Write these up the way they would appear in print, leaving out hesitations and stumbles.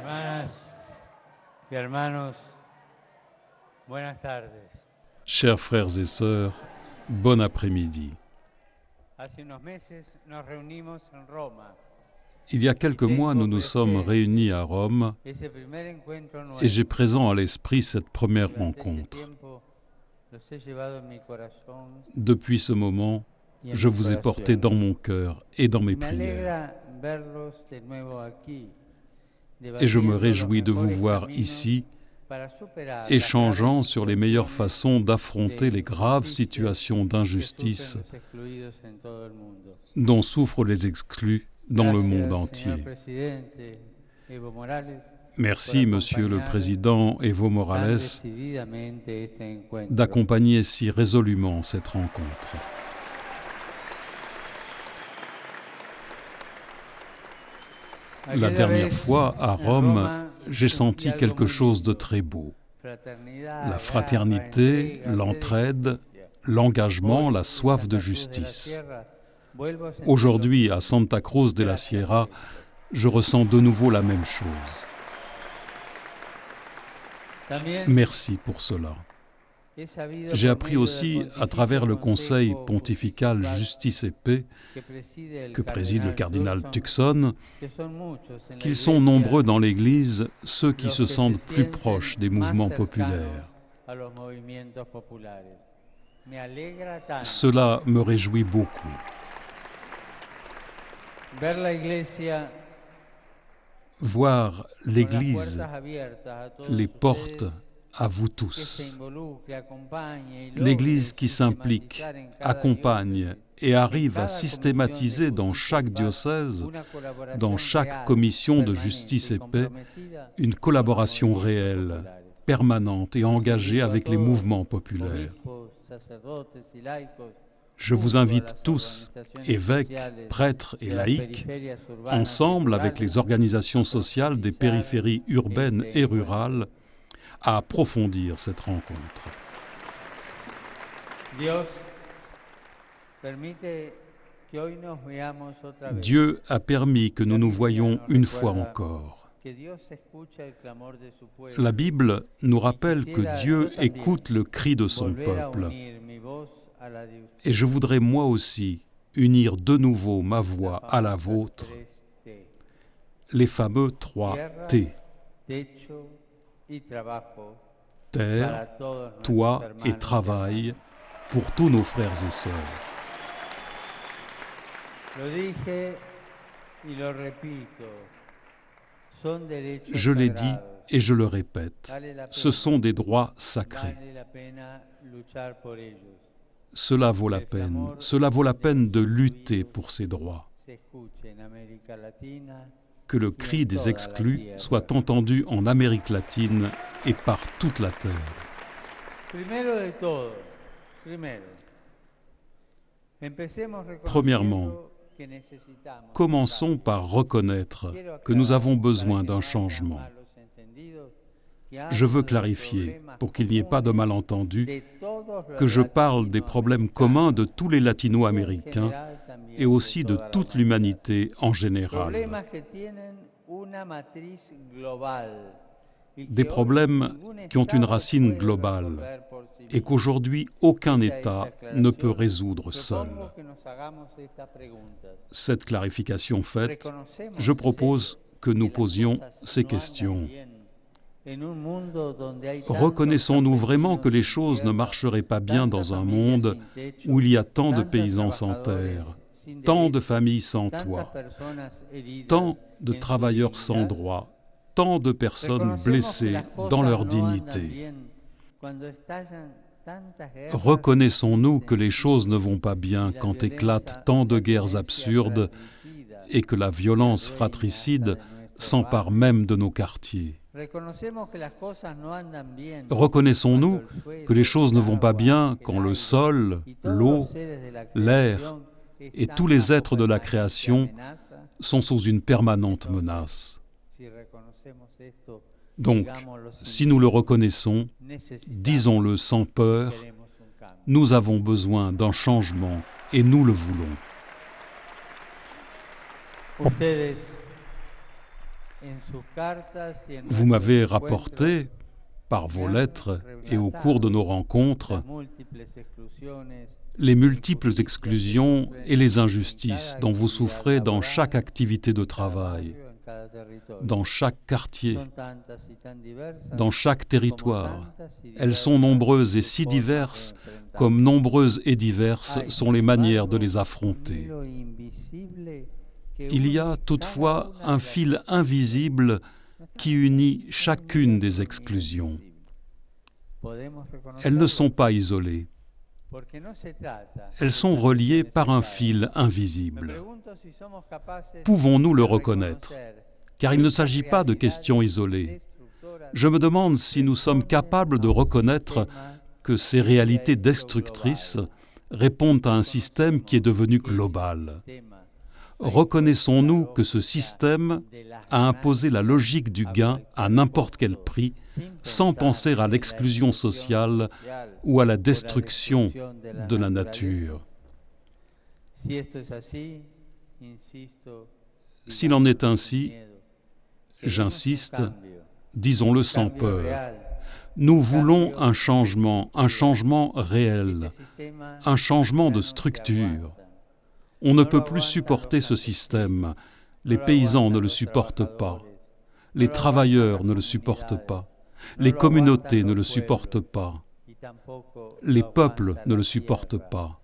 Hermanas y hermanos, buenas tardes. Chers frères et sœurs, bon après-midi. Hace unos meses nos reunimos en Roma. Il y a quelques mois, nous nous sommes réunis à Rome Ese primer encuentro et j'ai nuestro. présent à l'esprit cette première Durante ese rencontre. tiempo los he llevado en mi corazón Depuis ce moment, y en je mis vous ai porté oraciones. dans mon cœur et dans mes Me prières. alegra verlos de nuevo aquí, Et je me debatiendo réjouis los de vous mejores voir caminos ici, para superar échangeant las sur les meilleures graves façons d'affronter les graves injustices situations que d'injustice sufren los excluidos en todo el mundo. dont souffrent les exclus dans le monde Gracias, entier. señor presidente Evo Morales, Merci, por Monsieur le acompañar Président Evo tan Morales, decididamente este encuentro. d'accompagner si résolument cette rencontre. La dernière fois, à Rome, j'ai senti quelque chose de très beau. La fraternité, l'entraide, l'engagement, la soif de justice. Aujourd'hui, à Santa Cruz de la Sierra, je ressens de nouveau la même chose. Merci pour cela. J'ai appris aussi, à travers le Conseil pontifical Justice et Paix, que préside le cardinal Tucson, qu'ils sont nombreux dans l'Église ceux qui se sentent plus proches des mouvements populaires. Cela me réjouit beaucoup. Voir l'Église, les portes à vous tous. L'Église qui s'implique, accompagne et arrive à systématiser dans chaque diocèse, dans chaque commission de justice et paix, une collaboration réelle, permanente et engagée avec les mouvements populaires. Je vous invite tous, évêques, prêtres et laïcs, ensemble avec les organisations sociales des périphéries urbaines et rurales, à approfondir cette rencontre. Dieu a permis que nous nous voyions une fois encore. La Bible nous rappelle que Dieu écoute le cri de son peuple. Et je voudrais moi aussi unir de nouveau ma voix à la vôtre, les fameux 3 T. Terre, toit et travail pour tous nos frères et sœurs. Je l'ai dit et je le répète, ce sont des droits sacrés. Cela vaut la peine de lutter pour ces droits. Que le cri des exclus soit entendu en Amérique latine et par toute la terre. Premièrement, commençons par reconnaître que nous avons besoin d'un changement. Je veux clarifier, pour qu'il n'y ait pas de malentendu, que je parle des problèmes communs de tous les latino-américains et aussi de toute l'humanité en général. Des problèmes qui ont une racine globale et qu'aujourd'hui aucun État ne peut résoudre seul. Cette clarification faite, je propose que nous posions ces questions. Reconnaissons-nous vraiment que les choses ne marcheraient pas bien dans un monde où il y a tant de paysans sans terre, tant de familles sans toit, tant de travailleurs sans droit, tant de personnes blessées dans leur dignité? Reconnaissons-nous que les choses ne vont pas bien quand éclatent tant de guerres absurdes et que la violence fratricide s'empare même de nos quartiers? Reconnaissons-nous que les choses ne vont pas bien quand le sol, l'eau, l'air et tous les êtres de la création sont sous une permanente menace. Donc, si nous le reconnaissons, disons-le sans peur, nous avons besoin d'un changement et nous le voulons. Vous m'avez rapporté, par vos lettres et au cours de nos rencontres, les multiples exclusions et les injustices dont vous souffrez dans chaque activité de travail, dans chaque quartier, dans chaque territoire. Elles sont nombreuses et si diverses, comme nombreuses et diverses sont les manières de les affronter. Il y a toutefois un fil invisible qui unit chacune des exclusions. Elles ne sont pas isolées. Elles sont reliées par un fil invisible. Pouvons-nous le reconnaître? Car il ne s'agit pas de questions isolées. Je me demande si nous sommes capables de reconnaître que ces réalités destructrices répondent à un système qui est devenu global. Reconnaissons-nous que ce système a imposé la logique du gain à n'importe quel prix, sans penser à l'exclusion sociale ou à la destruction de la nature? S'il en est ainsi, j'insiste, disons-le sans peur. Nous voulons un changement réel, un changement de structure. On ne peut plus supporter ce système. Les paysans ne le supportent pas. Les travailleurs ne le supportent pas. Les communautés ne le supportent pas. Les peuples ne le supportent pas.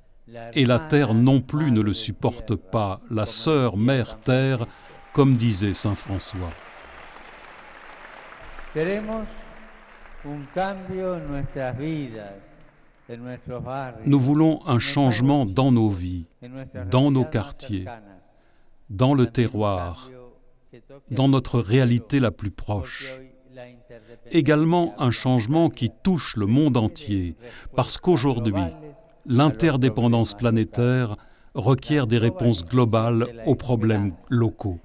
Et la terre non plus ne le supporte pas, la sœur mère terre, comme disait saint François. Nous voulons un changement dans nos vies, dans nos quartiers, dans le terroir, dans notre réalité la plus proche. Également un changement qui touche le monde entier, parce qu'aujourd'hui, l'interdépendance planétaire requiert des réponses globales aux problèmes locaux.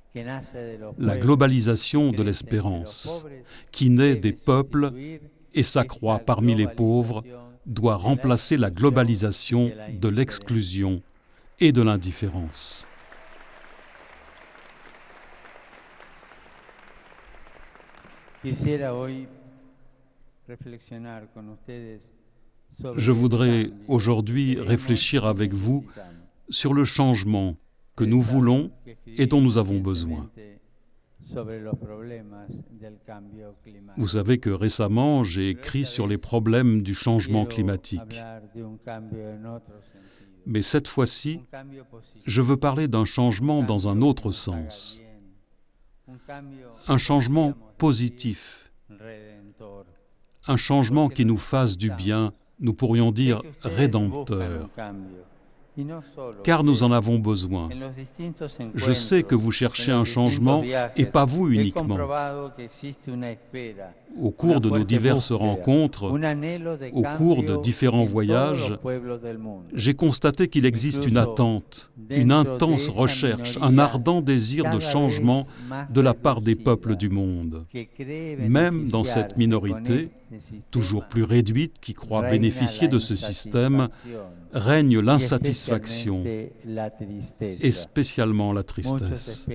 La globalisation de l'espérance, qui naît des peuples et s'accroît parmi les pauvres, doit remplacer la globalisation de l'exclusion et de l'indifférence. Je voudrais aujourd'hui réfléchir avec vous sur le changement que nous voulons et dont nous avons besoin. Vous savez que récemment, j'ai écrit sur les problèmes du changement climatique. Mais cette fois-ci, je veux parler d'un changement dans un autre sens. Un changement positif. Un changement qui nous fasse du bien, nous pourrions dire rédempteur. Car nous en avons besoin. Je sais que vous cherchez un changement, et pas vous uniquement. Au cours de nos diverses rencontres, au cours de différents voyages, j'ai constaté qu'il existe une attente, une intense recherche, un ardent désir de changement de la part des peuples du monde. Même dans cette minorité, toujours plus réduite, qui croit bénéficier de ce système, règne l'insatisfaction et spécialement la tristesse.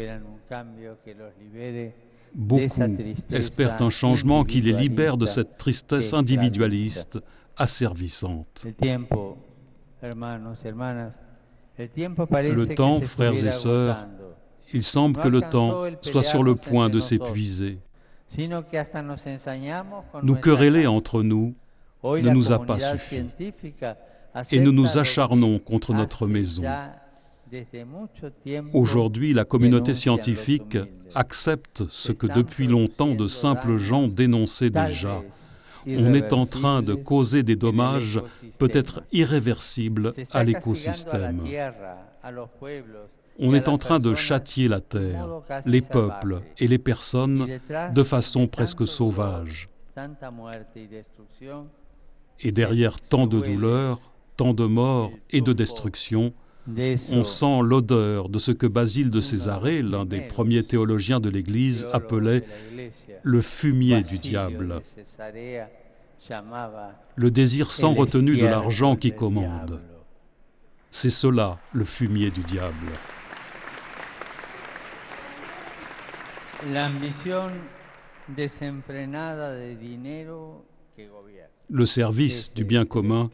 Beaucoup espèrent un changement qui les libère de cette tristesse individualiste asservissante. Le temps, frères et sœurs, il semble que le temps soit sur le point de s'épuiser. Nous quereller entre nous ne nous a pas suffi. Et nous nous acharnons contre notre maison. Aujourd'hui, la communauté scientifique accepte ce que depuis longtemps de simples gens dénonçaient déjà. On est en train de causer des dommages peut-être irréversibles à l'écosystème. On est en train de châtier la terre, les peuples et les personnes de façon presque sauvage. Et derrière tant de douleurs, tant de morts et de destruction, on sent l'odeur de ce que Basile de Césarée, l'un des premiers théologiens de l'Église, appelait le fumier du diable, le désir sans retenue de l'argent qui commande. C'est cela, le fumier du diable. Le service du bien commun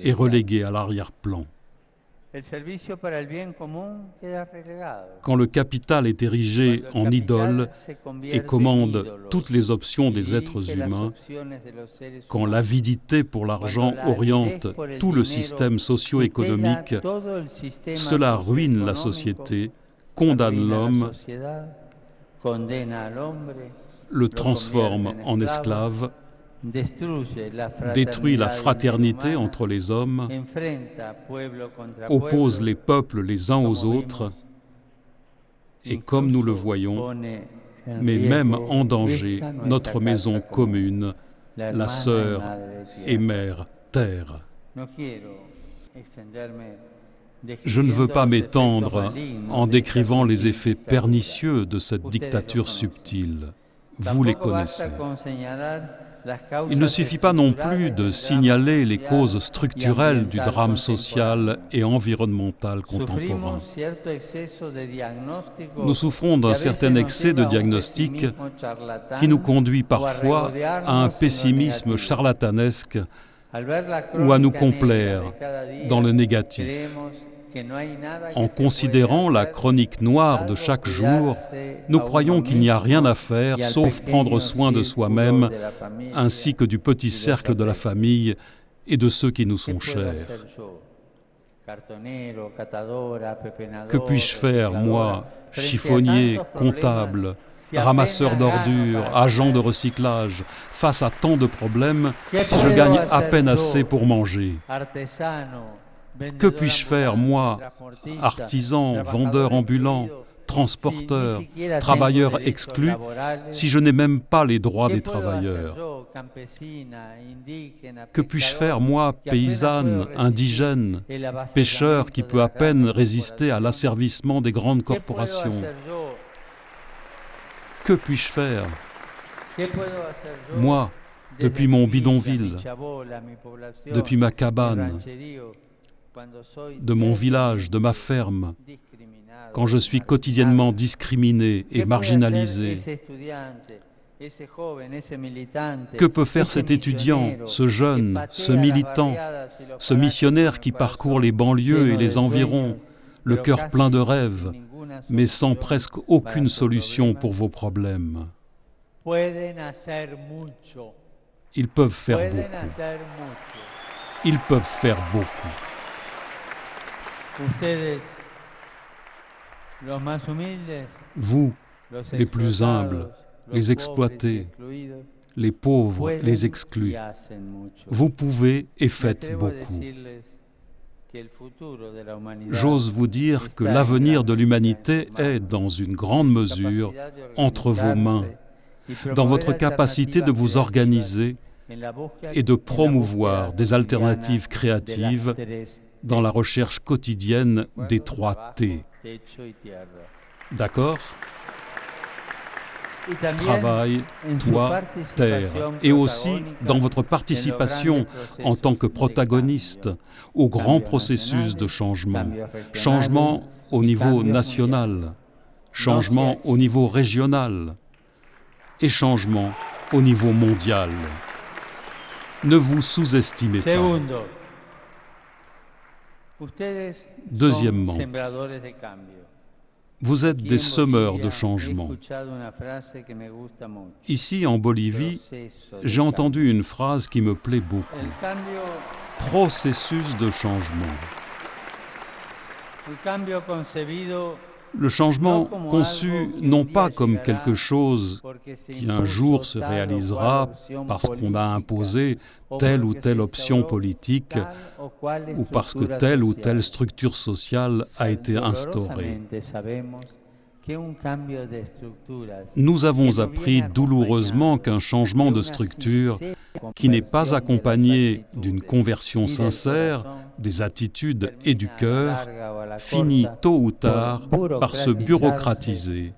est relégué à l'arrière-plan. Quand le capital est érigé en idole et commande toutes les options des êtres humains, quand l'avidité pour l'argent oriente tout le système socio-économique, cela ruine la société, condamne l'homme, le transforme en esclave, détruit la fraternité entre les hommes, oppose les peuples les uns aux autres et, comme nous le voyons, met même en danger notre maison commune, la sœur et mère Terre. Je ne veux pas m'étendre en décrivant les effets pernicieux de cette dictature subtile. Vous les connaissez. Il ne suffit pas non plus de signaler les causes structurelles du drame social et environnemental contemporain. Nous souffrons d'un certain excès de diagnostic qui nous conduit parfois à un pessimisme charlatanesque ou à nous complaire dans le négatif. En considérant la chronique noire de chaque jour, nous croyons qu'il n'y a rien à faire sauf prendre soin de soi-même, ainsi que du petit cercle de la famille et de ceux qui nous sont chers. Que puis-je faire, moi, chiffonnier, comptable, ramasseur d'ordures, agent de recyclage, face à tant de problèmes, si je gagne à peine assez pour manger? Que puis-je faire, moi, artisan, vendeur ambulant, transporteur, travailleur exclu, si je n'ai même pas les droits des travailleurs? Que puis-je faire, moi, paysanne, indigène, pêcheur qui peut à peine résister à l'asservissement des grandes corporations? Que puis-je faire, moi, depuis mon bidonville, depuis ma cabane, de mon village, de ma ferme, quand je suis quotidiennement discriminé et marginalisé? Que peut faire cet étudiant, ce jeune, ce militant, ce missionnaire qui parcourt les banlieues et les environs, le cœur plein de rêves, mais sans presque aucune solution pour vos problèmes? Ils peuvent faire beaucoup. Ils peuvent faire beaucoup. Vous, les plus humbles, les exploités, les pauvres, les exclus, vous pouvez et faites beaucoup. J'ose vous dire que l'avenir de l'humanité est, dans une grande mesure, entre vos mains, dans votre capacité de vous organiser et de promouvoir des alternatives créatives dans la recherche quotidienne des 3 T. D'accord? Travail, toit, terre, et aussi dans votre participation en tant que protagoniste au grand processus de changement. Changement au niveau national, changement au niveau régional et changement au niveau mondial. Ne vous sous-estimez pas. Deuxièmement, vous êtes des semeurs de changement. Ici, en Bolivie, j'ai entendu une phrase qui me plaît beaucoup. Processus de changement. Le changement conçu non pas comme quelque chose qui un jour se réalisera parce qu'on a imposé telle ou telle option politique ou parce que telle ou telle structure sociale a été instaurée. Nous avons appris douloureusement qu'un changement de structure qui n'est pas accompagné d'une conversion sincère des attitudes et du cœur finit tôt ou tard par se bureaucratiser,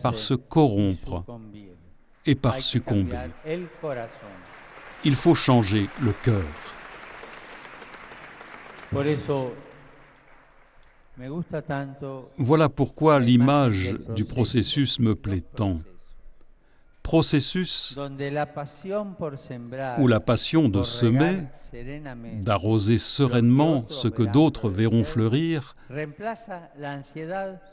par se corrompre et par succomber. Il faut changer le cœur. Voilà pourquoi l'image du processus me plaît tant. Processus où la passion de semer, d'arroser sereinement ce que d'autres verront fleurir,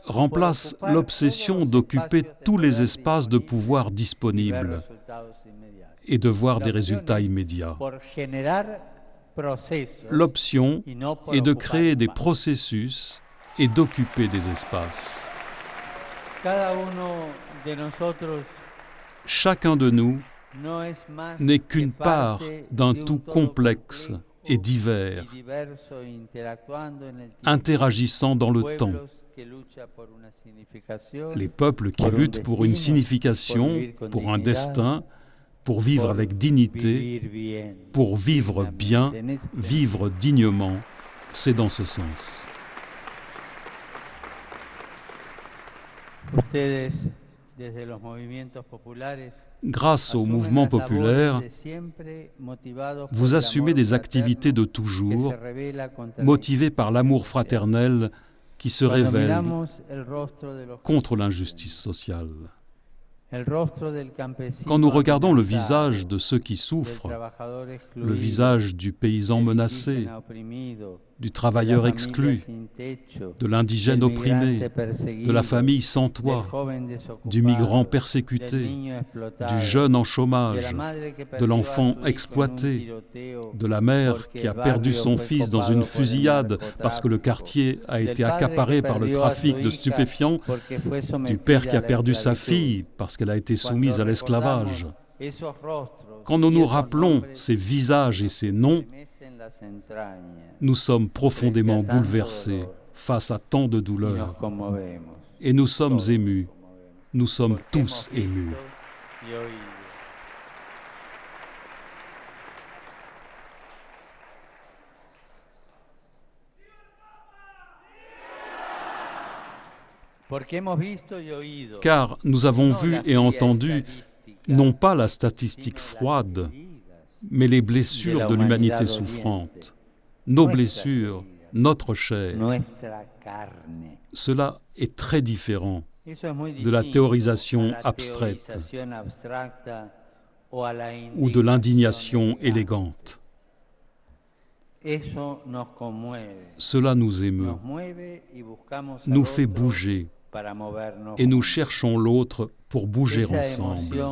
remplace l'obsession d'occuper tous les espaces de pouvoir disponibles et de voir des résultats immédiats. L'option est de créer des processus et d'occuper des espaces. Chacun de nous n'est qu'une part d'un tout complexe et divers, interagissant dans le temps. Les peuples qui luttent pour une signification, pour un destin, pour vivre avec dignité, pour vivre bien, vivre dignement, c'est dans ce sens. Grâce au mouvement populaire, vous assumez des activités de toujours, motivées par l'amour fraternel qui se révèle contre l'injustice sociale. Quand nous regardons le visage de ceux qui souffrent, le visage du paysan menacé, du travailleur exclu, de l'indigène opprimé, de la famille sans toit, du migrant persécuté, du jeune en chômage, de l'enfant exploité, de la mère qui a perdu son fils dans une fusillade parce que le quartier a été accaparé par le trafic de stupéfiants, du père qui a perdu sa fille parce qu'elle a été soumise à l'esclavage. Quand nous nous rappelons ces visages et ces noms, nous sommes profondément bouleversés face à tant de douleurs. Et nous sommes émus. Nous sommes tous émus. Car nous avons vu et entendu non pas la statistique froide, mais les blessures de l'humanité souffrante, nos blessures, notre chair. Cela est très différent de la théorisation abstraite ou de l'indignation élégante. Cela nous émeut, nous fait bouger, et nous cherchons l'autre pour bouger ensemble.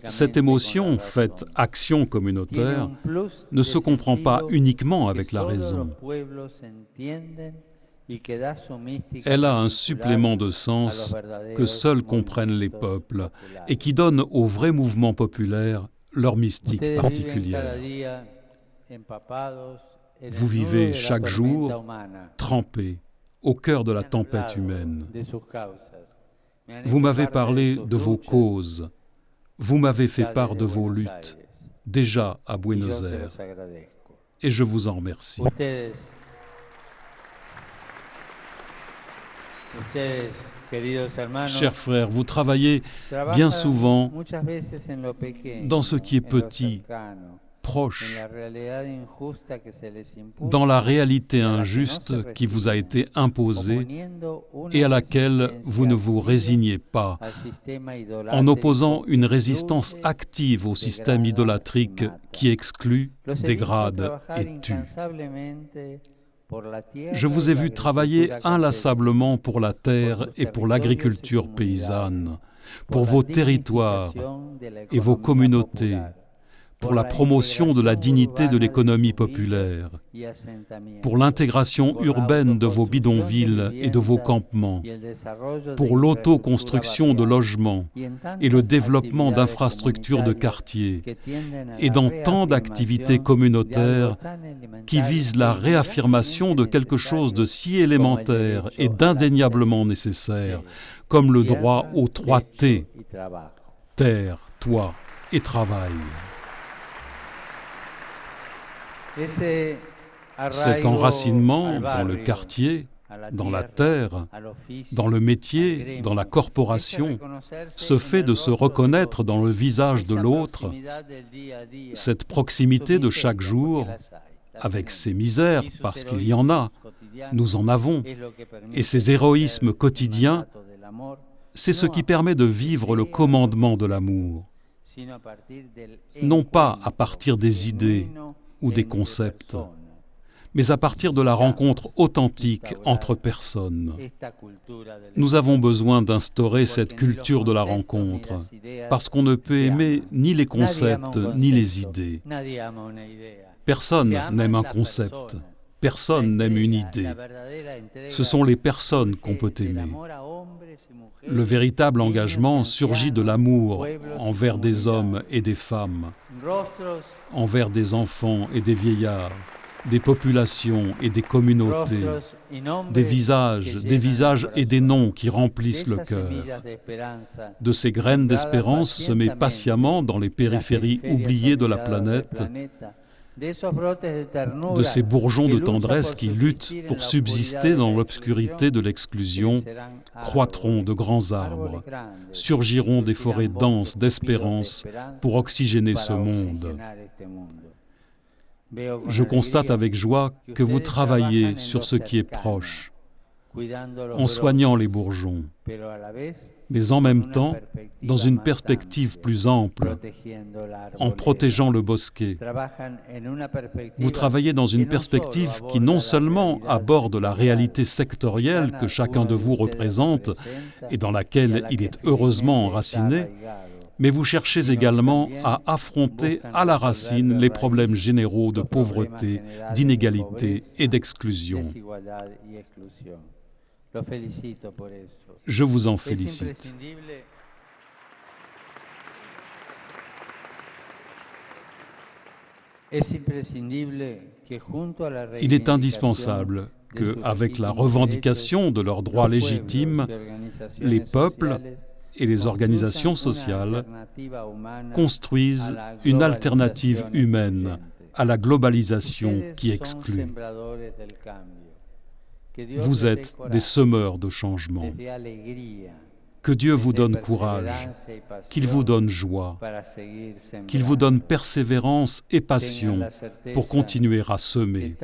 Cette émotion, faite action communautaire, ne se comprend pas uniquement avec la raison. Elle a un supplément de sens que seuls comprennent les peuples et qui donne au vrai mouvement populaire leur mystique particulière. Vous vivez chaque jour trempé au cœur de la tempête humaine. Vous m'avez parlé de vos causes, vous m'avez fait part de vos luttes, déjà à Buenos Aires, et je vous en remercie. Chers frères, vous travaillez bien souvent dans ce qui est petit, proche, dans la réalité injuste qui vous a été imposée et à laquelle vous ne vous résignez pas, en opposant une résistance active au système idolâtrique qui exclut, dégrade et tue. Je vous ai vu travailler inlassablement pour la terre et pour l'agriculture paysanne, pour vos territoires et vos communautés, pour la promotion de la dignité de l'économie populaire, pour l'intégration urbaine de vos bidonvilles et de vos campements, pour l'autoconstruction de logements et le développement d'infrastructures de quartiers, et dans tant d'activités communautaires qui visent la réaffirmation de quelque chose de si élémentaire et d'indéniablement nécessaire, comme le droit aux 3 T, terre, toit et travail. Cet enracinement dans le quartier, dans la terre, dans le métier, dans la corporation, ce fait de se reconnaître dans le visage de l'autre, cette proximité de chaque jour, avec ses misères, parce qu'il y en a, nous en avons, et ses héroïsmes quotidiens, c'est ce qui permet de vivre le commandement de l'amour, non pas à partir des idées ou des concepts, mais à partir de la rencontre authentique entre personnes. Nous avons besoin d'instaurer cette culture de la rencontre, parce qu'on ne peut aimer ni les concepts ni les idées. Personne n'aime un concept, personne n'aime une idée. Ce sont les personnes qu'on peut aimer. Le véritable engagement surgit de l'amour envers des hommes et des femmes, envers des enfants et des vieillards, des populations et des communautés, des visages et des noms qui remplissent le cœur. De ces graines d'espérance semées patiemment dans les périphéries oubliées de la planète, de ces bourgeons de tendresse qui luttent pour subsister dans l'obscurité de l'exclusion, croîtront de grands arbres, surgiront des forêts denses d'espérance pour oxygéner ce monde. Je constate avec joie que vous travaillez sur ce qui est proche, en soignant les bourgeons, mais en même temps, dans une perspective plus ample, en protégeant le bosquet. Vous travaillez dans une perspective qui non seulement aborde la réalité sectorielle que chacun de vous représente et dans laquelle il est heureusement enraciné, mais vous cherchez également à affronter à la racine les problèmes généraux de pauvreté, d'inégalité et d'exclusion. Je vous en félicite. Il est indispensable que, avec la revendication de leurs droits légitimes, les peuples et les organisations sociales construisent une alternative humaine à la globalisation qui exclut. Vous êtes des semeurs de changement. Que Dieu vous donne courage, qu'il vous donne joie, qu'il vous donne persévérance et passion pour continuer à semer.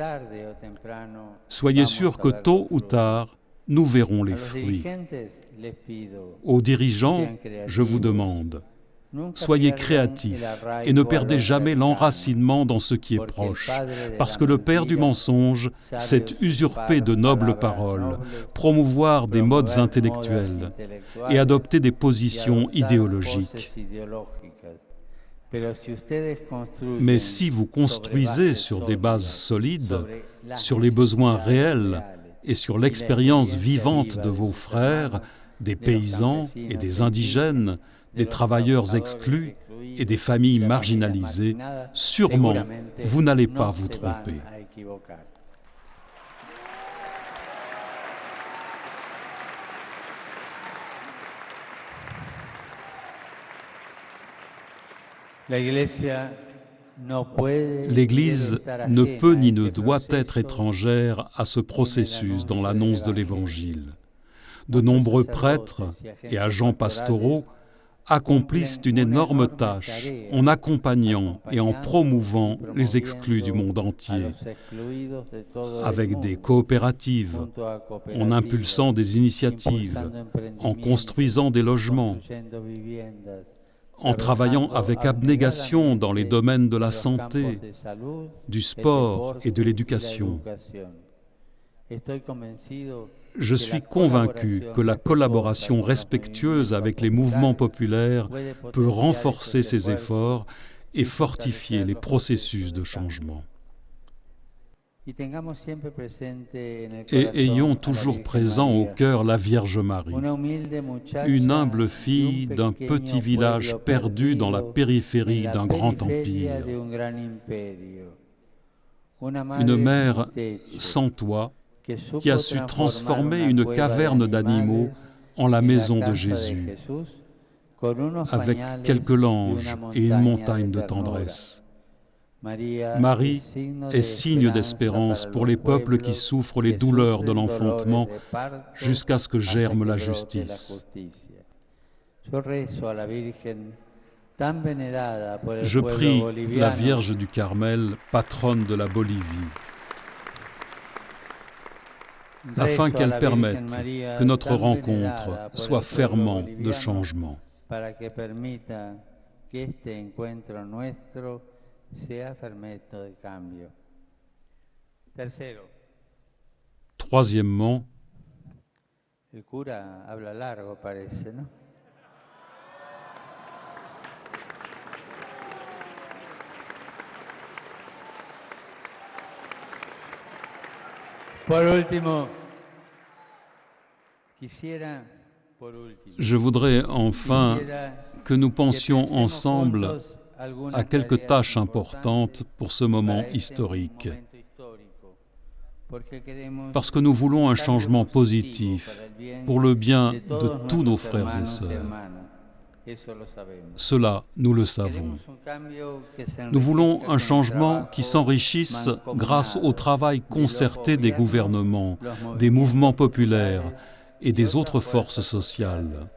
Soyez sûrs que tôt ou tard, nous verrons les fruits. Aux dirigeants, je vous demande, soyez créatifs et ne perdez jamais l'enracinement dans ce qui est proche, parce que le père du mensonge sait usurper de nobles paroles, promouvoir des modes intellectuels et adopter des positions idéologiques. Mais si vous construisez sur des bases solides, sur les besoins réels et sur l'expérience vivante de vos frères, des paysans et des indigènes, des travailleurs exclus et des familles marginalisées, sûrement vous n'allez pas vous tromper. L'Église ne peut ni ne doit être étrangère à ce processus dans l'annonce de l'Évangile. De nombreux prêtres et agents pastoraux accomplissent une énorme tâche en accompagnant et en promouvant les exclus du monde entier, avec des coopératives, en impulsant des initiatives, en construisant des logements, en travaillant avec abnégation dans les domaines de la santé, du sport et de l'éducation. Je suis convaincu que la collaboration respectueuse avec les mouvements populaires peut renforcer ces efforts et fortifier les processus de changement. Et ayons toujours présent au cœur la Vierge Marie, une humble fille d'un petit village perdu dans la périphérie d'un grand empire, une mère sans toit, qui a su transformer une caverne d'animaux en la maison de Jésus, avec quelques langes et une montagne de tendresse. Marie est signe d'espérance pour les peuples qui souffrent les douleurs de l'enfantement jusqu'à ce que germe la justice. Je prie la Vierge du Carmel, patronne de la Bolivie, afin qu'elle permette que notre rencontre soit ferment de changement. Troisièmement, el cura habla largo, parece, ¿no? je voudrais enfin que nous pensions ensemble à quelques tâches importantes pour ce moment historique. Parce que nous voulons un changement positif pour le bien de tous nos frères et sœurs. Cela, nous le savons. Nous voulons un changement qui s'enrichisse grâce au travail concerté des gouvernements, des mouvements populaires et des autres forces sociales.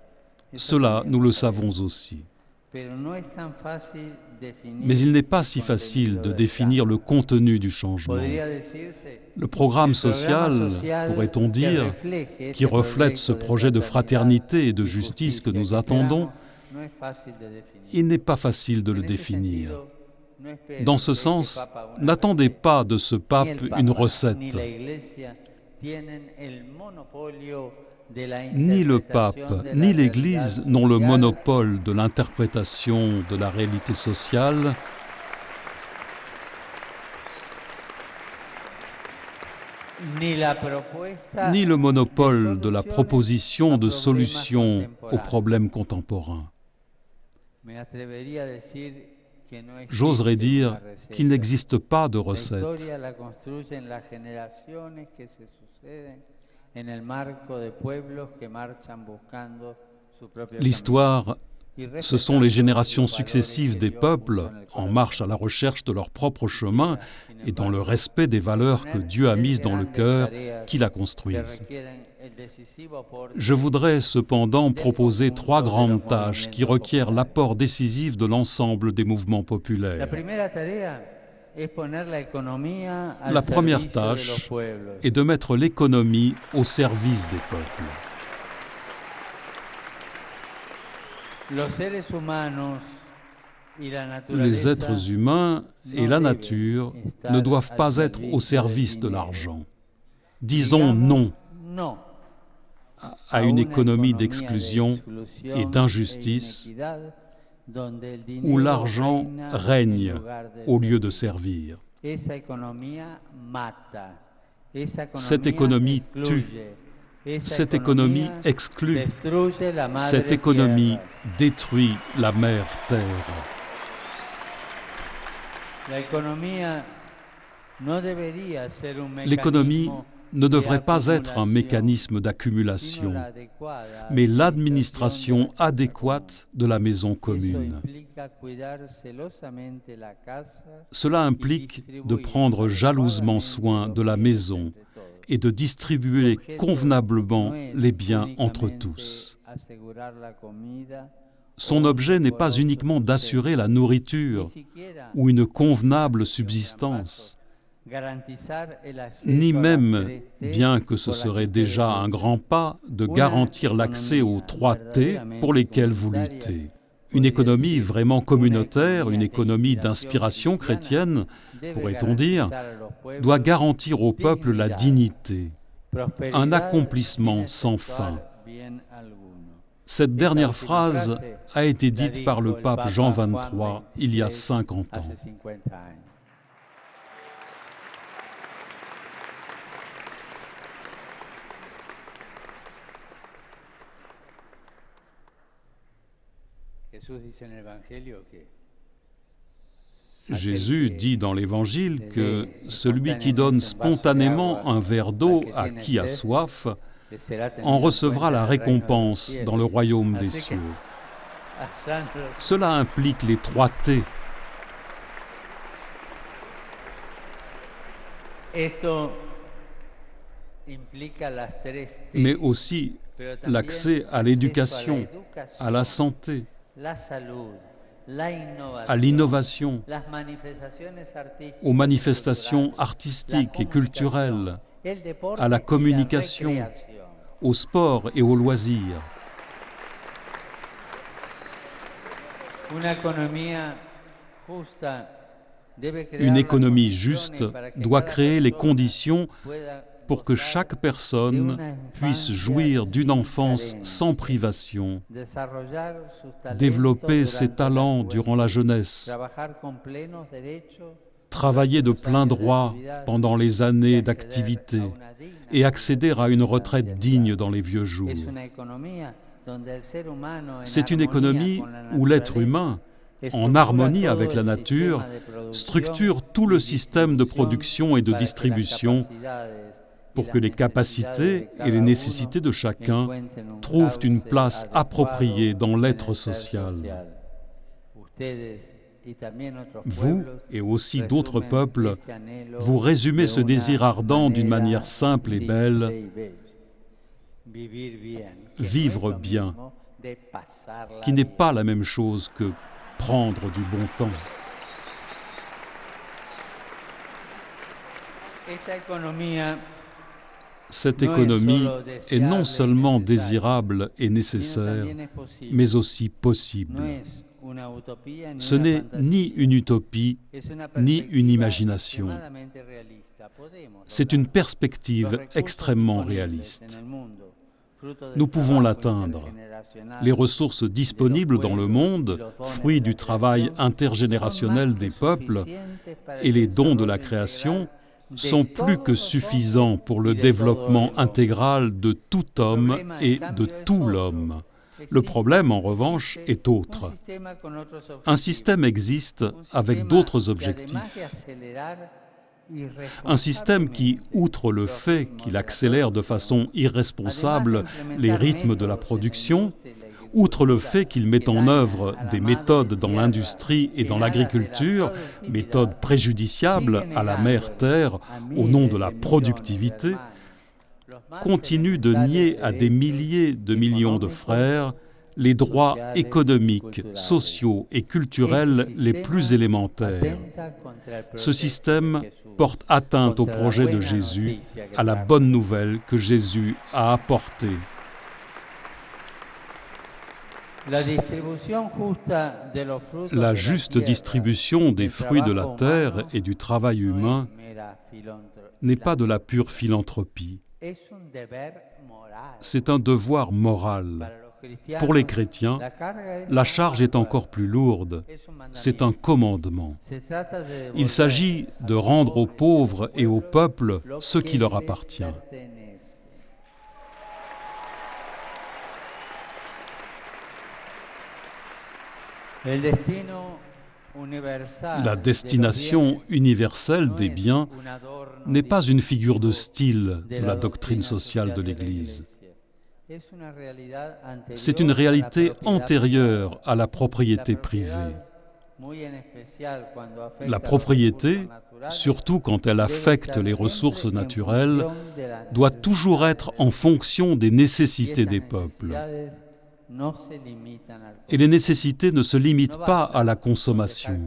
Cela, nous le savons aussi. Mais il n'est pas si facile de définir le contenu du changement. Le programme social, pourrait-on dire, qui reflète ce projet de fraternité et de justice que nous attendons, il n'est pas facile de le définir. Dans ce sens, n'attendez pas de ce pape une recette. Ni le pape, ni l'Église n'ont le monopole de l'interprétation de la réalité sociale, ni le monopole de la proposition de solutions aux problèmes contemporains. J'oserais dire qu'il n'existe pas de recette. L'histoire, ce sont les générations successives des peuples en marche à la recherche de leur propre chemin et dans le respect des valeurs que Dieu a mises dans le cœur qui la construisent. Je voudrais cependant proposer 3 grandes tâches qui requièrent l'apport décisif de l'ensemble des mouvements populaires. La première tâche est de mettre l'économie au service des peuples. Les êtres humains et la nature ne doivent pas être au service de l'argent. Disons non à une économie d'exclusion et d'injustice où l'argent règne au lieu de servir. Cette économie tue, cette économie exclut, cette économie détruit la mère terre. L'économie ne devrait pas être un mécanisme d'accumulation, mais l'administration adéquate de la maison commune. Cela implique de prendre jalousement soin de la maison et de distribuer convenablement les biens entre tous. Son objet n'est pas uniquement d'assurer la nourriture ou une convenable subsistance, ni même, bien que ce serait déjà un grand pas, de garantir l'accès aux 3 T pour lesquels vous luttez. Une économie vraiment communautaire, une économie d'inspiration chrétienne, pourrait-on dire, doit garantir au peuple la dignité, un accomplissement sans fin. Cette dernière phrase a été dite par le pape Jean XXIII il y a 50 ans. Jésus dit dans l'Évangile que celui qui donne spontanément un verre d'eau à qui a soif en recevra la récompense dans le royaume des cieux. Cela implique les 3 T. Mais aussi l'accès à l'éducation, à la santé, à l'innovation, aux manifestations artistiques et culturelles, à la communication, au sport et aux loisirs. Une économie juste doit créer les conditions pour que chaque personne puisse jouir d'une enfance sans privation, développer ses talents durant la jeunesse, travailler de plein droit pendant les années d'activité et accéder à une retraite digne dans les vieux jours. C'est une économie où l'être humain, en harmonie avec la nature, structure tout le système de production et de distribution pour que les capacités et les nécessités de chacun trouvent une place appropriée dans l'être social. Vous, et aussi d'autres peuples, vous résumez ce désir ardent d'une manière simple et belle, vivre bien, qui n'est pas la même chose que prendre du bon temps. Cette économie est non seulement désirable et nécessaire, mais aussi possible. Ce n'est ni une utopie, ni une imagination. C'est une perspective extrêmement réaliste. Nous pouvons l'atteindre. Les ressources disponibles dans le monde, fruits du travail intergénérationnel des peuples, et les dons de la création, sont plus que suffisants pour le développement intégral de tout homme et de tout l'homme. Le problème, en revanche, est autre. Un système existe avec d'autres objectifs. Un système qui, outre le fait qu'il accélère de façon irresponsable les rythmes de la production, outre le fait qu'il met en œuvre des méthodes dans l'industrie et dans l'agriculture, méthodes préjudiciables à la mère terre au nom de la productivité, continue de nier à des milliers de millions de frères les droits économiques, sociaux et culturels les plus élémentaires. Ce système porte atteinte au projet de Jésus, à la bonne nouvelle que Jésus a apportée. La juste distribution des fruits de la terre et du travail humain n'est pas de la pure philanthropie. C'est un devoir moral. Pour les chrétiens, la charge est encore plus lourde. C'est un commandement. Il s'agit de rendre aux pauvres et aux peuples ce qui leur appartient. La destination universelle des biens n'est pas une figure de style de la doctrine sociale de l'Église. C'est une réalité antérieure à la propriété privée. La propriété, surtout quand elle affecte les ressources naturelles, doit toujours être en fonction des nécessités des peuples. Et les nécessités ne se limitent pas à la consommation.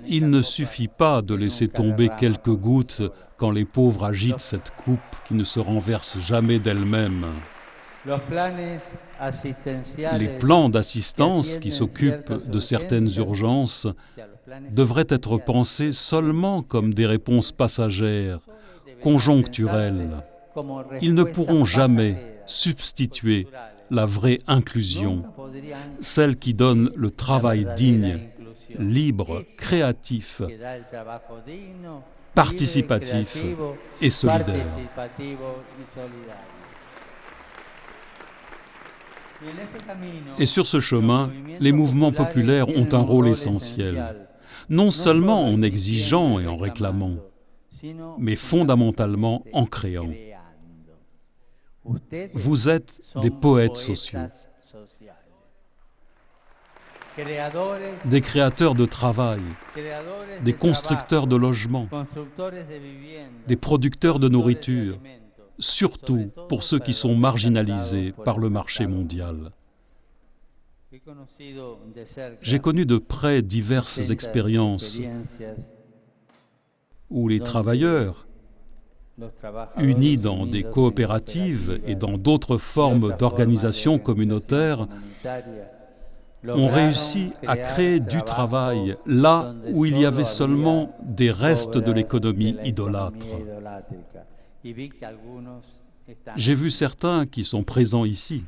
Il ne suffit pas de laisser tomber quelques gouttes quand les pauvres agitent cette coupe qui ne se renverse jamais d'elle-même. Les plans d'assistance qui s'occupent de certaines urgences devraient être pensés seulement comme des réponses passagères, conjoncturelles. Ils ne pourront jamais substituer la vraie inclusion, celle qui donne le travail digne, libre, créatif, participatif et solidaire. Et sur ce chemin, les mouvements populaires ont un rôle essentiel, non seulement en exigeant et en réclamant, mais fondamentalement en créant. Vous êtes des poètes sociaux, des créateurs de travail, des constructeurs de logements, des producteurs de nourriture, surtout pour ceux qui sont marginalisés par le marché mondial. J'ai connu de près diverses expériences où les travailleurs, unis dans des coopératives et dans d'autres formes d'organisation communautaire, ont réussi à créer du travail là où il y avait seulement des restes de l'économie idolâtre. J'ai vu certains qui sont présents ici.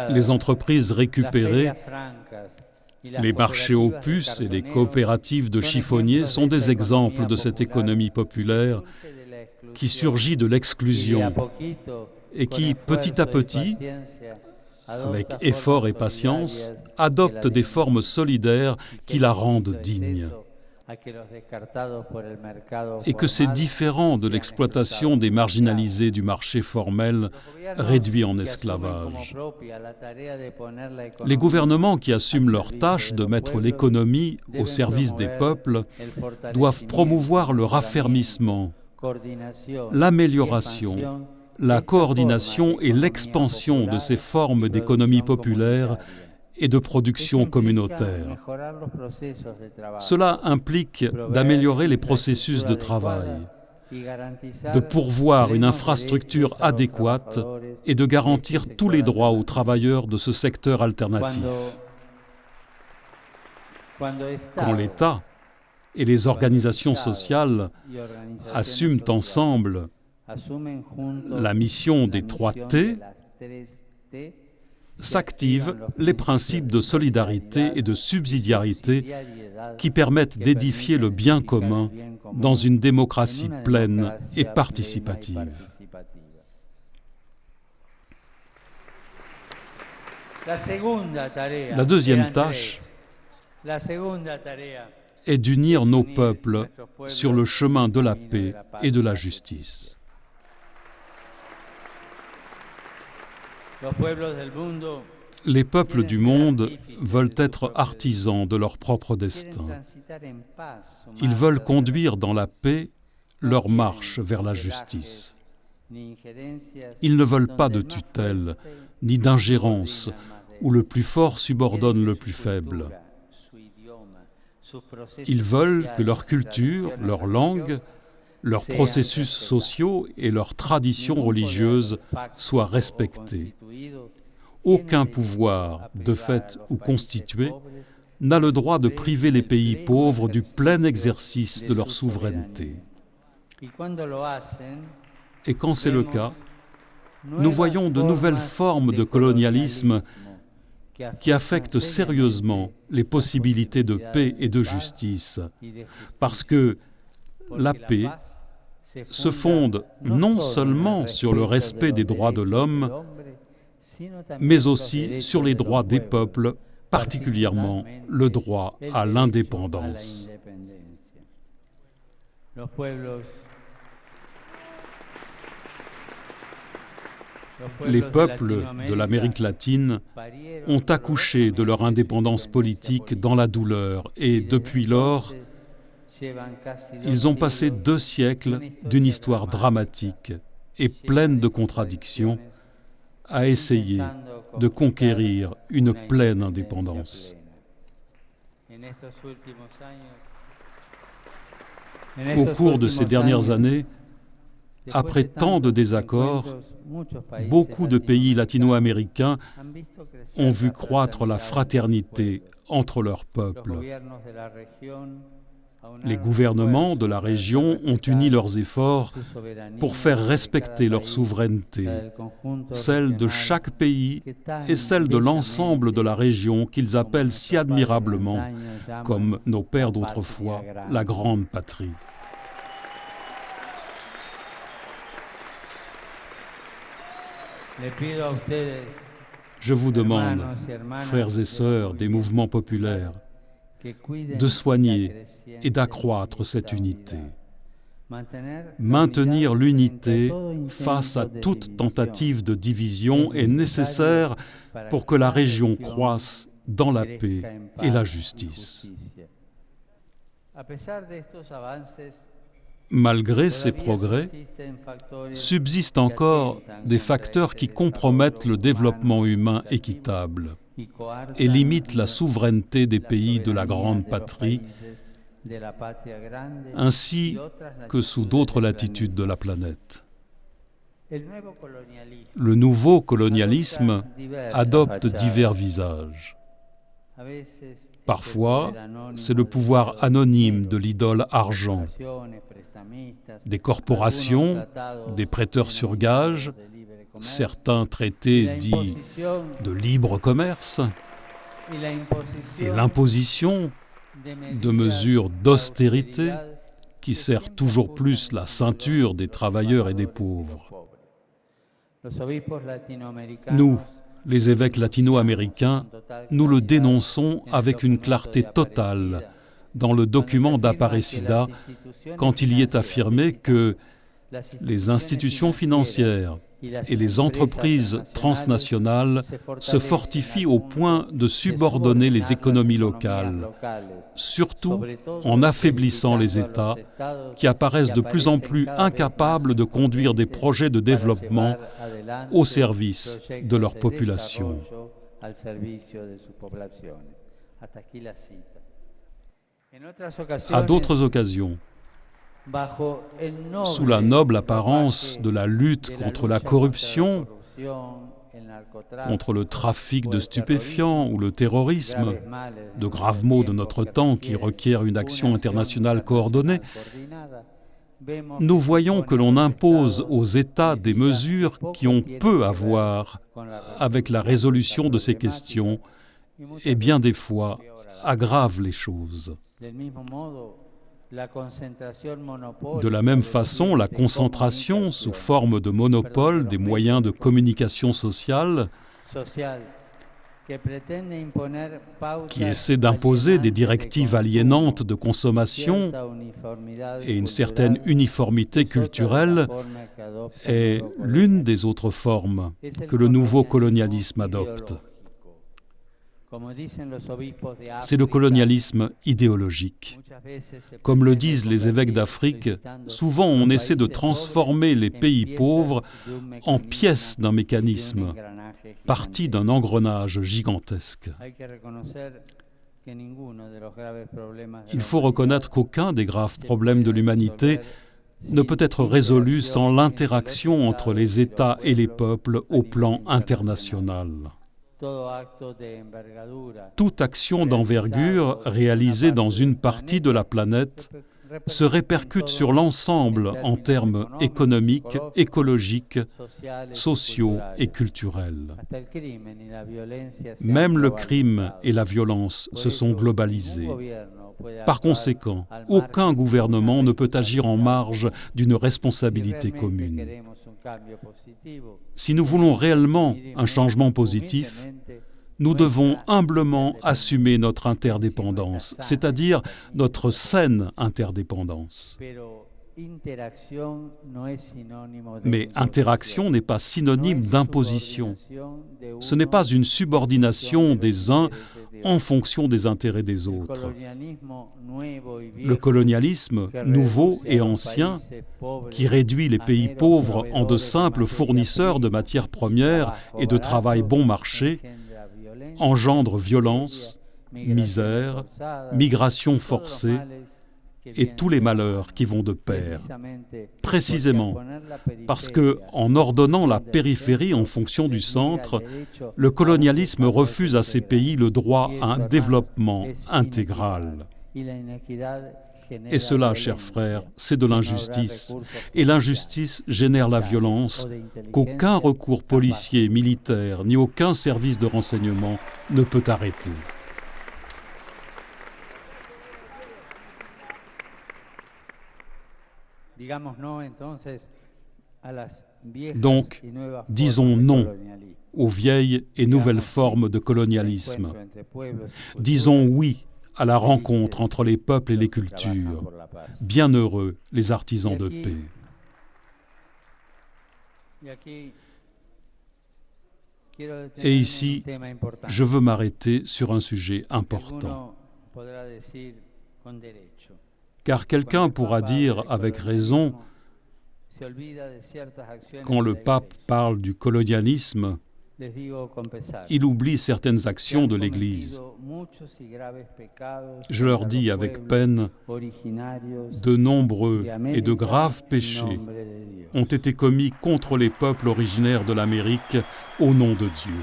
Les entreprises récupérées, les marchés aux puces et les coopératives de chiffonniers sont des exemples de cette économie populaire qui surgit de l'exclusion et qui, petit à petit, avec effort et patience, adopte des formes solidaires qui la rendent digne. Et que c'est différent de l'exploitation des marginalisés du marché formel réduits en esclavage. Les gouvernements qui assument leur tâche de mettre l'économie au service des peuples doivent promouvoir le raffermissement, l'amélioration, la coordination et l'expansion de ces formes d'économie populaire et de production communautaire. Cela implique d'améliorer les processus de travail, de pourvoir une infrastructure adéquate et de garantir tous les droits aux travailleurs de ce secteur alternatif. Quand l'État et les organisations sociales assument ensemble la mission des 3 T, s'activent les principes de solidarité et de subsidiarité qui permettent d'édifier le bien commun dans une démocratie pleine et participative. La deuxième tâche est d'unir nos peuples sur le chemin de la paix et de la justice. Les peuples du monde veulent être artisans de leur propre destin. Ils veulent conduire dans la paix leur marche vers la justice. Ils ne veulent pas de tutelle, ni d'ingérence, où le plus fort subordonne le plus faible. Ils veulent que leur culture, leur langue, leurs processus sociaux et leurs traditions religieuses soient respectés. Aucun pouvoir, de fait ou constitué, n'a le droit de priver les pays pauvres du plein exercice de leur souveraineté. Et quand c'est le cas, nous voyons de nouvelles formes de colonialisme qui affectent sérieusement les possibilités de paix et de justice, parce que la paix se fonde non seulement sur le respect des droits de l'homme, mais aussi sur les droits des peuples, particulièrement le droit à l'indépendance. Les peuples de l'Amérique latine ont accouché de leur indépendance politique dans la douleur et, depuis lors, ils ont passé 2 siècles d'une histoire dramatique et pleine de contradictions à essayer de conquérir une pleine indépendance. Au cours de ces dernières années, après tant de désaccords, beaucoup de pays latino-américains ont vu croître la fraternité entre leurs peuples. Les gouvernements de la région ont uni leurs efforts pour faire respecter leur souveraineté, celle de chaque pays et celle de l'ensemble de la région qu'ils appellent si admirablement, comme nos pères d'autrefois, la grande patrie. Je vous demande, frères et sœurs des mouvements populaires, de soigner et d'accroître cette unité. Maintenir l'unité face à toute tentative de division est nécessaire pour que la région croisse dans la paix et la justice. Malgré ces progrès, subsistent encore des facteurs qui compromettent le développement humain équitable et limitent la souveraineté des pays de la grande patrie, ainsi que sous d'autres latitudes de la planète. Le nouveau colonialisme adopte divers visages. Parfois, c'est le pouvoir anonyme de l'idole argent, des corporations, des prêteurs sur gage, certains traités dits de libre commerce, et l'imposition de mesures d'austérité qui serrent toujours plus la ceinture des travailleurs et des pauvres. Nous, les évêques latino-américains, nous le dénonçons avec une clarté totale dans le document d'Aparecida quand il y est affirmé que les institutions financières et les entreprises transnationales se fortifient au point de subordonner les économies locales, surtout en affaiblissant les États qui apparaissent de plus en plus incapables de conduire des projets de développement au service de leur population. À d'autres occasions, sous la noble apparence de la lutte contre la corruption, contre le trafic de stupéfiants ou le terrorisme, de graves maux de notre temps qui requièrent une action internationale coordonnée, nous voyons que l'on impose aux États des mesures qui ont peu à voir avec la résolution de ces questions et bien des fois aggravent les choses. De la même façon, la concentration sous forme de monopole des moyens de communication sociale qui essaie d'imposer des directives aliénantes de consommation et une certaine uniformité culturelle est l'une des autres formes que le nouveau colonialisme adopte. C'est le colonialisme idéologique. Comme le disent les évêques d'Afrique, souvent on essaie de transformer les pays pauvres en pièces d'un mécanisme, partie d'un engrenage gigantesque. Il faut reconnaître qu'aucun des graves problèmes de l'humanité ne peut être résolu sans l'interaction entre les États et les peuples au plan international. Toute action d'envergure réalisée dans une partie de la planète se répercute sur l'ensemble en termes économiques, écologiques, sociaux et culturels. Même le crime et la violence se sont globalisés. Par conséquent, aucun gouvernement ne peut agir en marge d'une responsabilité commune. Si nous voulons réellement un changement positif, nous devons humblement assumer notre interdépendance, c'est-à-dire notre saine interdépendance. Mais interaction n'est pas synonyme d'imposition. Ce n'est pas une subordination des uns en fonction des intérêts des autres. Le colonialisme nouveau et ancien, qui réduit les pays pauvres en de simples fournisseurs de matières premières et de travail bon marché, engendre violence, misère, migration forcée et tous les malheurs qui vont de pair. Précisément parce que, en ordonnant la périphérie en fonction du centre, le colonialisme refuse à ces pays le droit à un développement intégral. Et cela, chers frères, c'est de l'injustice. Et l'injustice génère la violence qu'aucun recours policier, militaire, ni aucun service de renseignement ne peut arrêter. Donc, disons non aux vieilles et nouvelles formes de colonialisme. Disons oui à la rencontre entre les peuples et les cultures. Bienheureux les artisans de paix. Et ici, je veux m'arrêter sur un sujet important. Car quelqu'un pourra dire avec raison, quand le pape parle du colonialisme, il oublie certaines actions de l'Église. Je leur dis avec peine, de nombreux et de graves péchés ont été commis contre les peuples originaires de l'Amérique au nom de Dieu.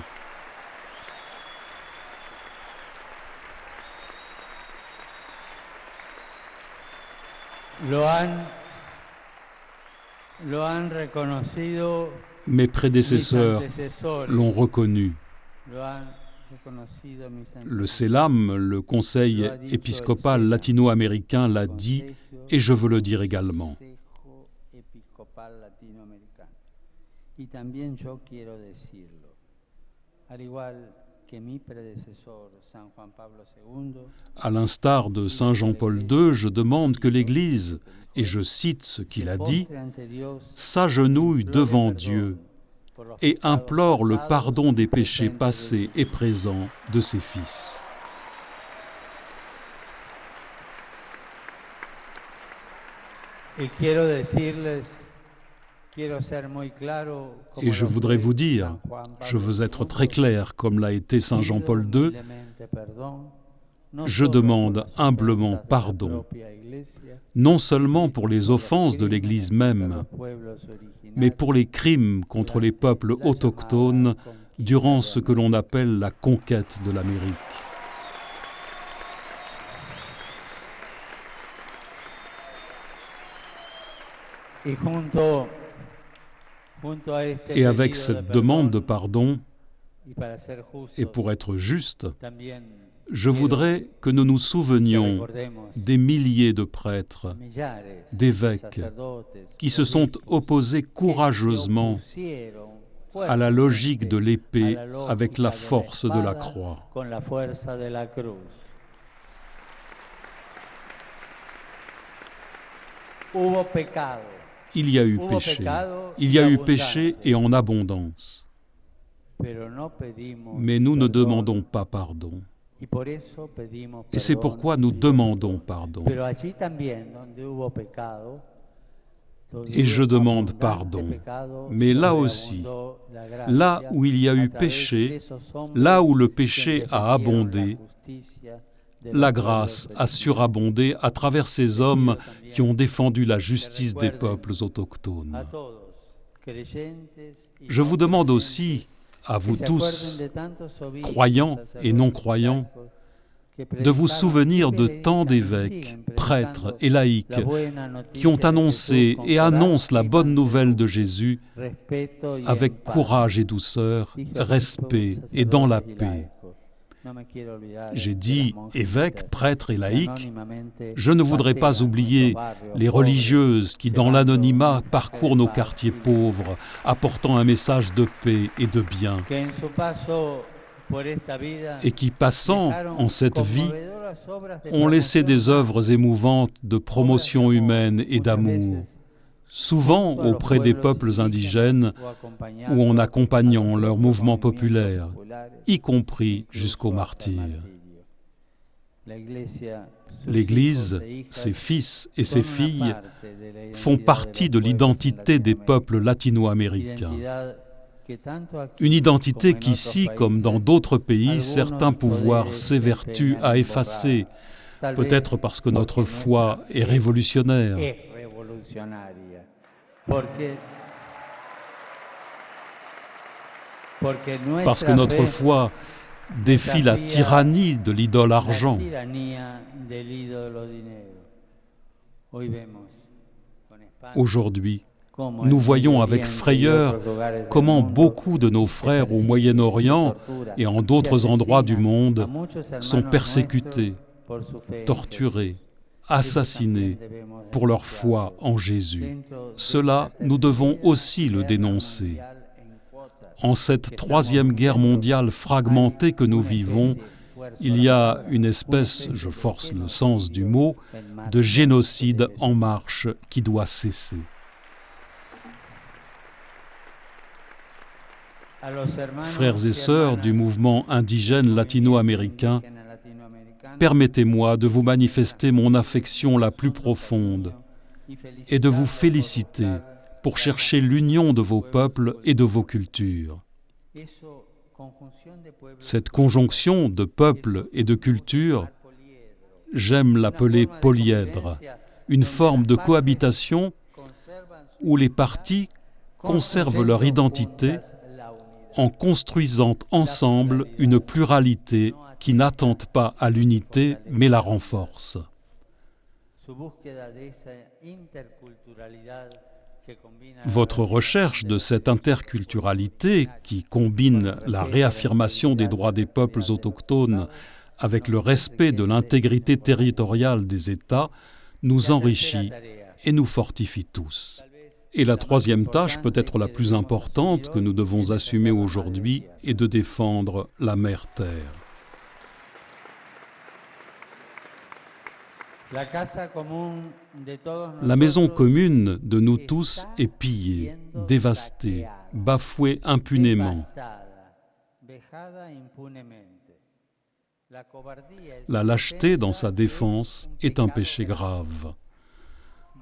Mes prédécesseurs l'ont reconnu. Le CELAM, le Conseil épiscopal latino-américain, l'a dit et je veux le dire également. À l'instar de Saint Jean-Paul II, je demande que l'Église, et je cite ce qu'il a dit, s'agenouille devant Dieu et implore le pardon des péchés passés et présents de ses fils. Et je voudrais vous dire, je veux être très clair comme l'a été Saint Jean-Paul II, je demande humblement pardon, non seulement pour les offenses de l'Église même, mais pour les crimes contre les peuples autochtones durant ce que l'on appelle la conquête de l'Amérique. Et avec cette demande de pardon, et pour être juste, je voudrais que nous nous souvenions des milliers de prêtres, d'évêques, qui se sont opposés courageusement à la logique de l'épée avec la force de la croix. Il y a eu péché et en abondance. Mais nous ne demandons pas pardon. Et c'est pourquoi nous demandons pardon. Et je demande pardon. Mais là aussi, là où il y a eu péché, là où le péché a abondé, la grâce a surabondé à travers ces hommes qui ont défendu la justice des peuples autochtones. Je vous demande aussi, à vous tous, croyants et non-croyants, de vous souvenir de tant d'évêques, prêtres et laïcs qui ont annoncé et annoncent la bonne nouvelle de Jésus avec courage et douceur, respect et dans la paix. J'ai dit évêques, prêtres et laïcs. Je ne voudrais pas oublier les religieuses qui, dans l'anonymat, parcourent nos quartiers pauvres, apportant un message de paix et de bien, et qui, passant en cette vie, ont laissé des œuvres émouvantes de promotion humaine et d'amour, souvent auprès des peuples indigènes ou en accompagnant leurs mouvements populaires, y compris jusqu'au martyre. L'Église, ses fils et ses filles font partie de l'identité des peuples latino-américains. Une identité qu'ici, comme dans d'autres pays, certains pouvoirs s'évertuent à effacer, peut-être parce que notre foi est révolutionnaire. Parce que notre foi défie la tyrannie de l'idole argent. Aujourd'hui, nous voyons avec frayeur comment beaucoup de nos frères au Moyen-Orient et en d'autres endroits du monde sont persécutés, torturés, assassinés pour leur foi en Jésus. Cela, nous devons aussi le dénoncer. En cette troisième guerre mondiale fragmentée que nous vivons, il y a une espèce, je force le sens du mot, de génocide en marche qui doit cesser. Frères et sœurs du mouvement indigène latino-américain, permettez-moi de vous manifester mon affection la plus profonde et de vous féliciter pour chercher l'union de vos peuples et de vos cultures. Cette conjonction de peuples et de cultures, j'aime l'appeler polyèdre, une forme de cohabitation où les parties conservent leur identité en construisant ensemble une pluralité qui n'attente pas à l'unité mais la renforce. Votre recherche de cette interculturalité qui combine la réaffirmation des droits des peuples autochtones avec le respect de l'intégrité territoriale des États nous enrichit et nous fortifie tous. Et la troisième tâche, peut-être la plus importante que nous devons assumer aujourd'hui, est de défendre la Mère Terre. La maison commune de nous tous est pillée, dévastée, bafouée impunément. La lâcheté dans sa défense est un péché grave.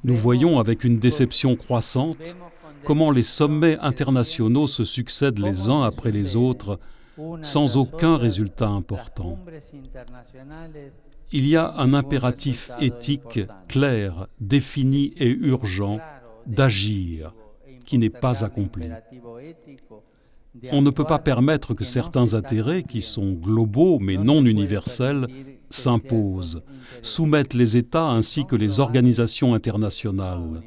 Nous voyons avec une déception croissante comment les sommets internationaux se succèdent les uns après les autres sans aucun résultat important. Il y a un impératif éthique clair, défini et urgent d'agir qui n'est pas accompli. On ne peut pas permettre que certains intérêts qui sont globaux mais non universels s'imposent, soumettent les États ainsi que les organisations internationales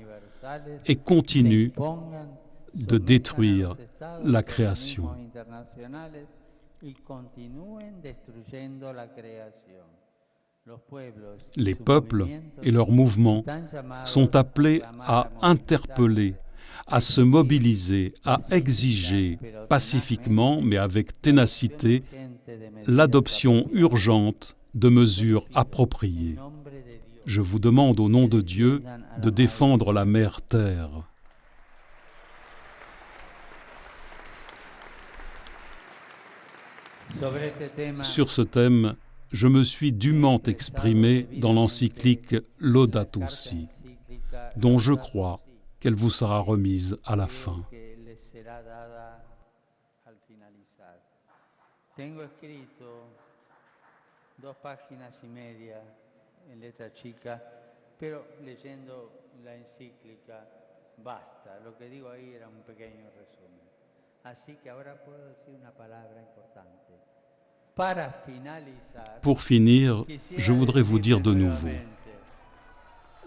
et continuent de détruire la création. Les peuples et leurs mouvements sont appelés à interpeller, à se mobiliser, à exiger pacifiquement, mais avec ténacité, l'adoption urgente de mesures appropriées. Je vous demande au nom de Dieu de défendre la Mère Terre. Sur ce thème, je me suis dûment exprimé dans l'encyclique Laudato Si, dont je crois qu'elle vous sera remise à la fin. Tengo escrito 2 páginas y media en letra chica, pero leyendo la encíclica basta. Lo que digo ahí era un pequeño resumen. Así que ahora puedo decir una palabra importante. Pour finir, je voudrais vous dire de nouveau,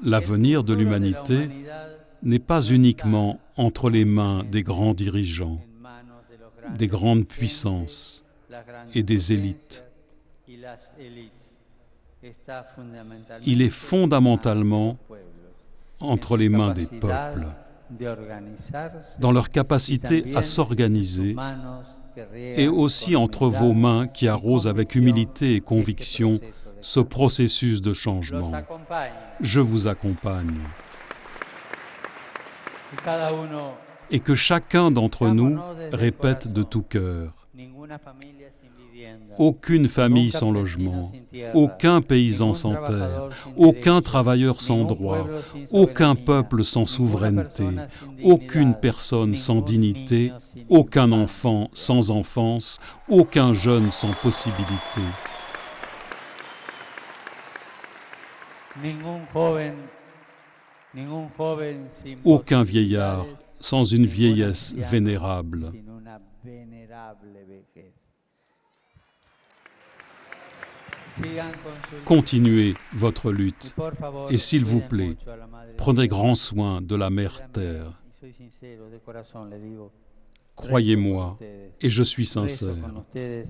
l'avenir de l'humanité n'est pas uniquement entre les mains des grands dirigeants, des grandes puissances et des élites. Il est fondamentalement entre les mains des peuples, dans leur capacité à s'organiser, et aussi entre vos mains qui arrosent avec humilité et conviction ce processus de changement. Je vous accompagne. Et que chacun d'entre nous répète de tout cœur: aucune famille sans logement, aucun paysan sans terre, aucun travailleur sans droit, aucun peuple sans souveraineté, aucune personne sans dignité, aucun enfant sans enfance, aucun jeune sans possibilité. Aucun vieillard sans une vieillesse vénérable. Continuez votre lutte et s'il vous plaît, prenez grand soin de la Mère Terre. Croyez-moi, et je suis sincère,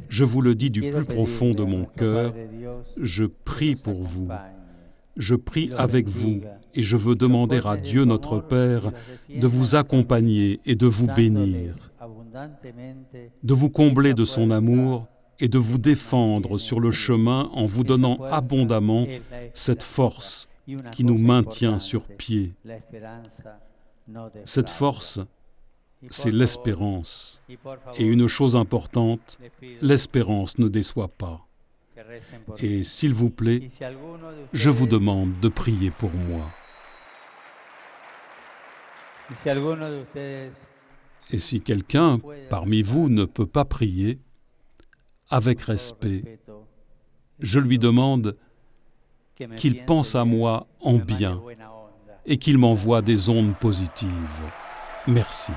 je vous le dis du plus profond de mon cœur, je prie pour vous, je prie avec vous et je veux demander à Dieu notre Père de vous accompagner et de vous bénir, de vous combler de son amour et de vous défendre sur le chemin en vous donnant abondamment cette force qui nous maintient sur pied. Cette force, c'est l'espérance. Et une chose importante, l'espérance ne déçoit pas. Et s'il vous plaît, je vous demande de prier pour moi. Et si quelqu'un parmi vous ne peut pas prier, avec respect, je lui demande qu'il pense à moi en bien et qu'il m'envoie des ondes positives. Merci.